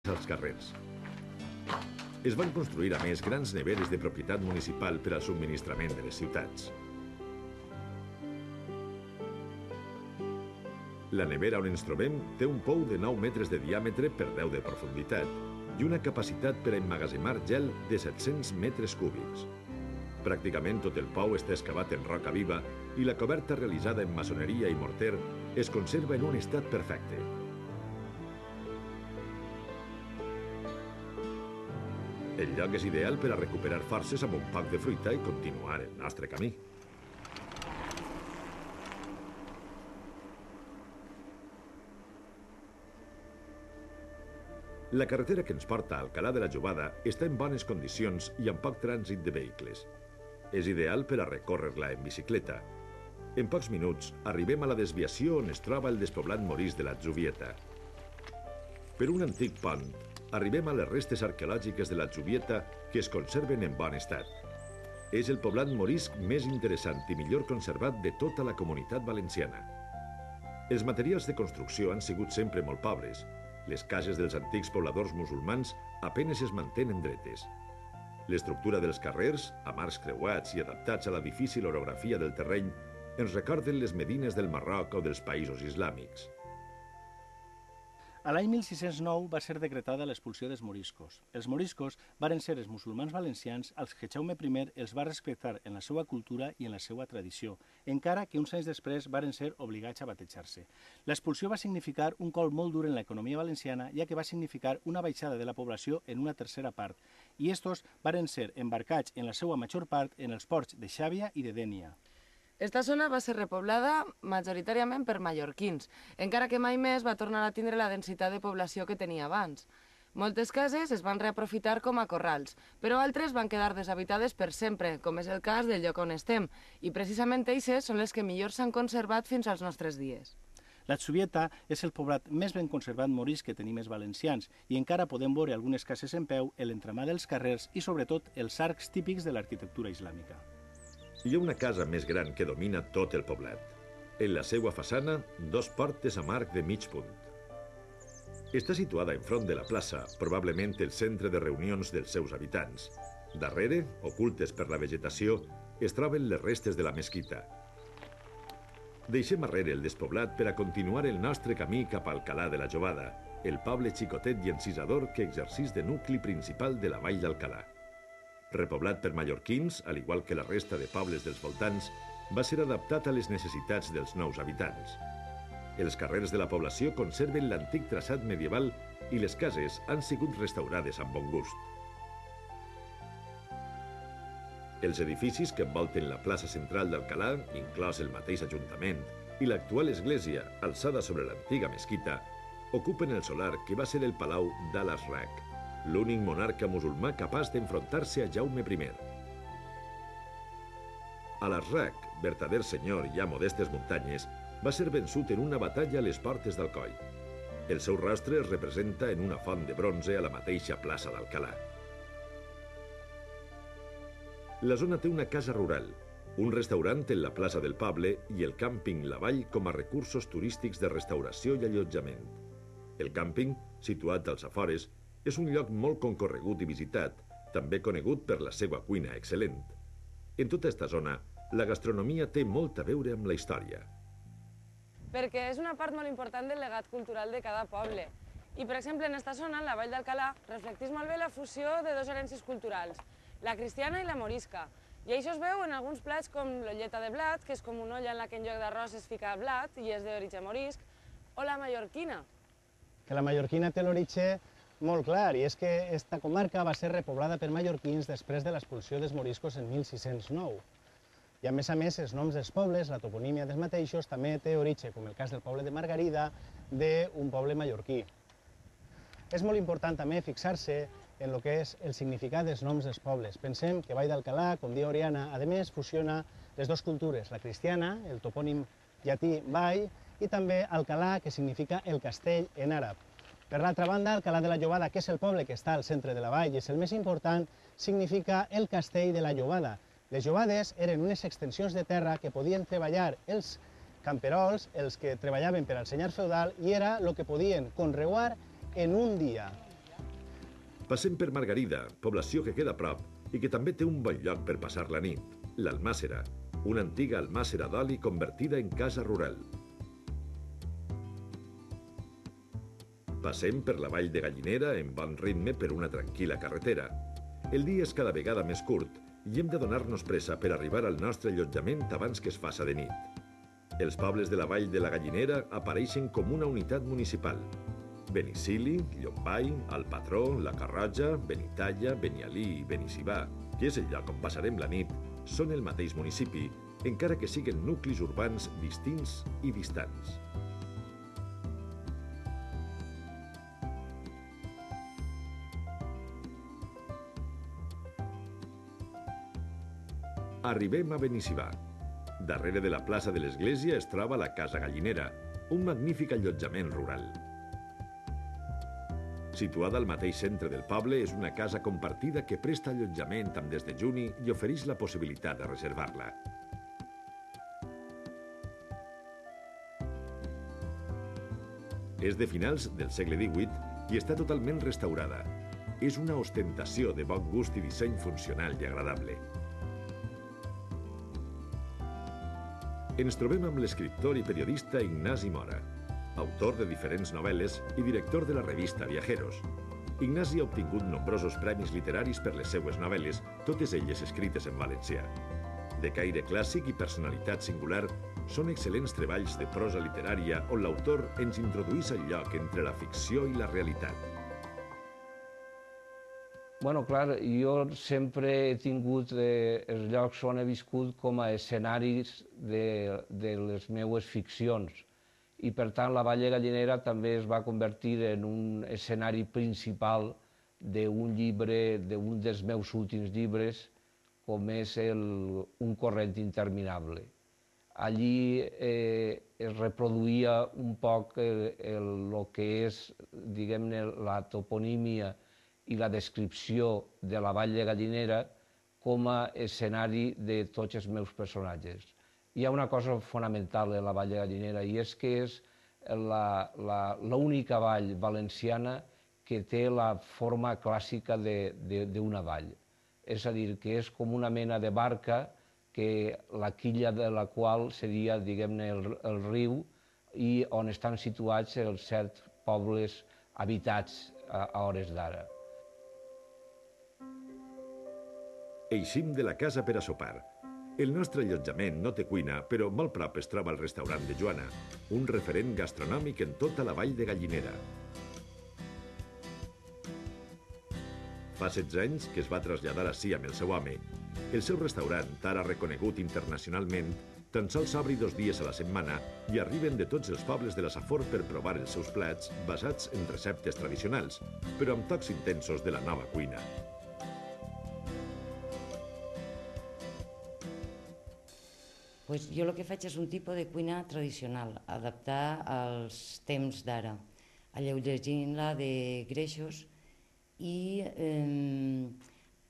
als carrers. Es van construir, a més, grans neveres de propietat municipal per al subministrament de les ciutats. La nevera on ens trobem té un pou de 9 metres de diàmetre per 10 de profunditat i una capacitat per a emmagatzemar gel de 700 metres cúbics. Pràcticament tot el pou està excavat en roca viva i la coberta realitzada en maçoneria i morter es conserva en un estat perfecte. El lloc és ideal per a recuperar forces amb un poc de fruita i continuar el nostre camí. La carretera que ens porta a Alcalà de la Jovada està en bones condicions i amb poc trànsit de vehicles. És ideal per a recórrer-la en bicicleta. En pocs minuts arribem a la desviació on es troba el despoblat morisc de l'Atzuvieta. Per un antic pont arribem a les restes arqueològiques de l'Atzuvieta que es conserven en bon estat. És el poblat morisc més interessant i millor conservat de tota la comunitat valenciana. Els materials de construcció han sigut sempre molt pobres. Les cases dels antics pobladors musulmans apenes es mantenen dretes. L'estructura dels carrers, amb arcs creuats i adaptats a la difícil orografia del terreny, ens recorden les medines del Marroc o dels països islàmics. A l'any 1609 va ser decretada l'expulsió dels moriscos. Els moriscos varen ser els musulmans valencians als que Jaume I els va respectar en la seva cultura i en la seva tradició, encara que uns anys després varen ser obligats a batejar-se. L'expulsió va significar un cop molt dur en l'economia valenciana, ja que va significar una baixada de la població en una tercera part, i estos varen ser embarcats en la seva major part en els ports de Xàbia i de Dénia. Esta zona va ser repoblada majoritàriament per mallorquins, encara que mai més va tornar a tindre la densitat de població que tenia abans. Moltes cases es van reaprofitar com a corrals, però altres van quedar deshabitades per sempre, com és el cas del lloc on estem, i precisament eixes són les que millor s'han conservat fins als nostres dies. L'Atzuvieta és el poblat més ben conservat morisc que tenim els valencians i encara podem veure algunes cases en peu, l'entramà dels carrers i sobretot els arcs típics de l'arquitectura islàmica. Hi ha una casa més gran que domina tot el poblat. En la seva façana, 2 portes amb arc de mig punt. Està situada enfront de la plaça, probablement el centre de reunions dels seus habitants. Darrere, ocultes per la vegetació, es troben les restes de la mesquita. Deixem arrere el despoblat per a continuar el nostre camí cap a Alcalà de la Jovada, el poble xicotet i encisador que exercís de nucli principal de la vall d'Alcalà. Repoblat per mallorquins, al igual que la resta de pobles dels voltants, va ser adaptat a les necessitats dels nous habitants. Els carrers de la població conserven l'antic traçat medieval i les cases han sigut restaurades amb bon gust. Els edificis que envolten la plaça central d'Alcalà, inclòs el mateix Ajuntament, i l'actual església, alçada sobre l'antiga mesquita, ocupen el solar que va ser el palau d'Al-Azraq, l'únic monarca musulmà capaç d'enfrontar-se a Jaume I. Al-Azraq, vertader senyor i amo d'estes muntanyes, va ser vençut en una batalla a les portes d'Alcoi. El seu rostre es representa en una font de bronze a la mateixa plaça d'Alcalà. La zona té una casa rural, un restaurant en la plaça del poble i el càmping La Vall com a recursos turístics de restauració i allotjament. El càmping, situat als afores, és un lloc molt concorregut i visitat, també conegut per la seva cuina excel·lent. En tota esta zona, la gastronomia té molt a veure amb la història. Perquè és una part molt important del legat cultural de cada poble. I, per exemple, en esta zona, en la Vall d'Alcalà, reflecteix molt bé la fusió de 2 herències culturals, la cristiana i la morisca. I això es veu en alguns plats com l'olleta de blat, que és com una olla en la que en lloc d'arròs es fica blat i és d'origen morisc, o la mallorquina. Que la mallorquina té l'origen molt clar, i és que aquesta comarca va ser repoblada per mallorquins després de l'expulsió dels moriscos en 1609. I a més, els noms dels pobles, la toponímia dels mateixos, també té origen, com el cas del poble de Margarida, d'un poble mallorquí. És molt important també fixar-se en el que és el significat dels noms dels pobles. Pensem que Vall d'Alcalà, com diu Oriana, a més fusiona les 2 cultures, la cristiana, el topònim llatí Vall, i també Alcalà, que significa el castell en àrab. Per l'altra banda, Alcalà de la Jovada, que és el poble que està al centre de la vall i és el més important, significa el castell de la Jovada. Les jovades eren unes extensions de terra que podien treballar els camperols, els que treballaven per al senyar feudal, i era el que podien conreuar en un dia. Passem per Margarida, població que queda a prop i que també té un bon lloc per passar la nit, l'Almàssera, una antiga almàssera d'oli convertida en casa rural. Passem per la vall de Gallinera en bon ritme per una tranquil·la carretera. El dia és cada vegada més curt i hem de donar-nos pressa per arribar al nostre allotjament abans que es faça de nit. Els pobles de la vall de la Gallinera apareixen com una unitat municipal. Benicili, Llombai, Alpatró, La Carroja, Benitalla, Benialí i Benissibà, que és el lloc on passarem la nit, són el mateix municipi, encara que siguen nuclis urbans distints i distants. Arribem a Benissibà. Darrere de la plaça de l'església es troba la Casa Gallinera, un magnífic allotjament rural. Situada al mateix centre del poble, és una casa compartida que presta allotjament amb des de Juni i ofereix la possibilitat de reservar-la. És de finals del segle XVIII i està totalment restaurada. És una ostentació de bon gust i disseny funcional i agradable. Ens trobem amb l'escriptor i periodista Ignasi Mora, autor de diferents novel·les i director de la revista Viajeros. Ignasi ha obtingut nombrosos premis literaris per les seues novel·les, totes elles escrites en valencià. De caire clàssic i personalitat singular, són excel·lents treballs de prosa literària on l'autor ens introduïx al lloc entre la ficció i la realitat. Bueno, clar, jo sempre he tingut els llocs on he viscut com a escenaris de les meues ficcions. I, per tant, la Vall de Gallinera també es va convertir en un escenari principal d'un llibre, d'un dels meus últims llibres, com és Un corrent interminable. Allí es reproduïa un poc el que és, diguem-ne, la toponímia i la descripció de la Vall de Gallinera com a escenari de tots els meus personatges. Hi ha una cosa fonamental en la Vall de Gallinera i és que és l'única vall valenciana que té la forma clàssica d'una vall. És a dir, que és com una mena de barca que la quilla de la qual seria, diguem-ne, el riu i on estan situats els 7 pobles habitats a hores d'ara. Eixim de la casa per a sopar. El nostre allotjament no té cuina, però molt prop es troba el restaurant de Joana, un referent gastronòmic en tota la Vall de Gallinera. Fa 16 anys que es va traslladar ací amb el seu home. El seu restaurant, ara reconegut internacionalment, tan sols obre 2 dies a la setmana i arriben de tots els pobles de la Safor per provar els seus plats basats en receptes tradicionals, però amb tocs intensos de la nova cuina. Pues jo el que faig és un tipus de cuina tradicional, adaptar als temps d'ara, alleugerint-la de greixos i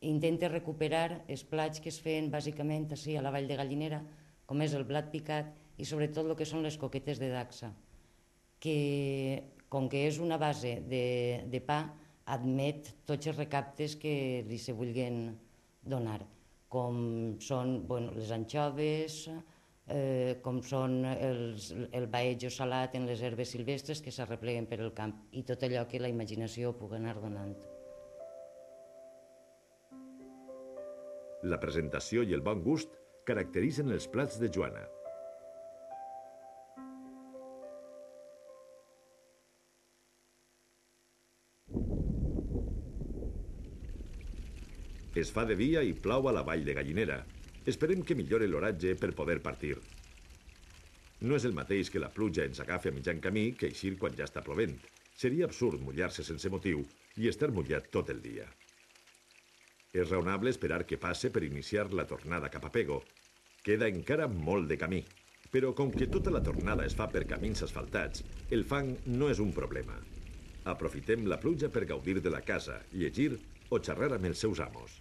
intenta recuperar els plats que es feien bàsicament ací a la Vall de Gallinera, com és el blat picat i sobretot el que són les coquetes de dacsa, que com que és una base de pa, admet tots els recaptes que li se vulguin donar, com són les anxoves, com són el baejo salat en les herbes silvestres que s'arrepleguen per el camp i tot allò que la imaginació pugui anar donant. La presentació i el bon gust caracteritzen els plats de Joana. Es fa de dia i plou a la Vall de Gallinera. Esperem que millore l'oratge per poder partir. No és el mateix que la pluja ens agafi a mitjan camí que eixir quan ja està plovent. Seria absurd mullar-se sense motiu i estar mullat tot el dia. És raonable esperar que passe per iniciar la tornada cap a Pego. Queda encara molt de camí, però com que tota la tornada es fa per camins asfaltats, el fang no és un problema. Aprofitem la pluja per gaudir de la casa, llegir o xerrar amb els seus amos.